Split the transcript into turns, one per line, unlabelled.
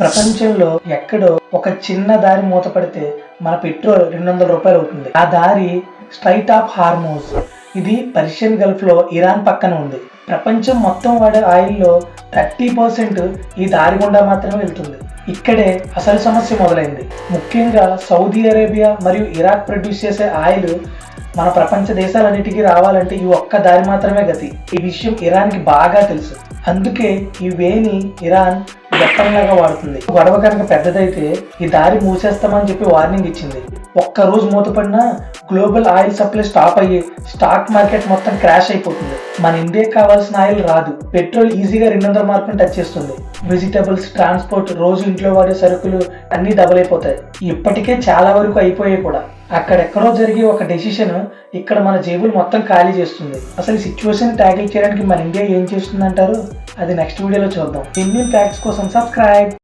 ప్రపంచంలో ఎక్కడో ఒక చిన్న దారి మూతపడితే మన పెట్రోల్ 200 రూపాయలు అవుతుంది. ఆ దారి స్ట్రైట్ ఆఫ్ హార్మోజ్. ఇది పర్షియన్ గల్ఫ్ లో ఇరాన్ పక్కన ఉంది. ప్రపంచం మొత్తం వాడే ఆయిల్లో 30% ఈ దారి గుండా మాత్రమే వెళ్తుంది. ఇక్కడే అసలు సమస్య మొదలైంది. ముఖ్యంగా సౌదీ అరేబియా మరియు ఇరాక్ ప్రొడ్యూస్ చేసే ఆయిల్ మన ప్రపంచ దేశాలన్నిటికీ రావాలంటే ఈ ఒక్క దారి మాత్రమే గతి. ఈ విషయం ఇరాన్కి బాగా తెలుసు. అందుకే ఈ వేని ఇరాన్ వెప్పన్లాగా వాడుతుంది. గొడవ కనుక పెద్దదైతే ఈ దారి మూసేస్తామని చెప్పి వార్నింగ్ ఇచ్చింది. ఒక్క రోజు మూతపడినా గ్లోబల్ ఆయిల్ సప్లై స్టాప్ అయ్యి స్టాక్ మార్కెట్ మొత్తం క్రాష్ అయిపోతుంది. మన ఇండియాకి కావాల్సిన ఆయిల్ రాదు. పెట్రోల్ ఈజీగా 200 మార్కులు టచ్ చేస్తుంది. వెజిటబుల్స్, ట్రాన్స్పోర్ట్, రోజు ఇంట్లో వాడే సరుకులు అన్ని డబుల్ అయిపోతాయి. ఇప్పటికే చాలా వరకు అయిపోయాయి కూడా. అక్కడెక్కడో జరిగే ఒక డెసిషన్ ఇక్కడ మన జేబులు మొత్తం ఖాళీ చేస్తుంది. అసలు ఈ సిచ్యువేషన్ ట్యాకిల్ చేయడానికి మన ఇండియా ఏం చేస్తుందంటారు? అది నెక్స్ట్ వీడియోలో చూద్దాం. ఇండియన్ ఫ్యాక్ట్స్ కోసం సబ్స్క్రైబ్.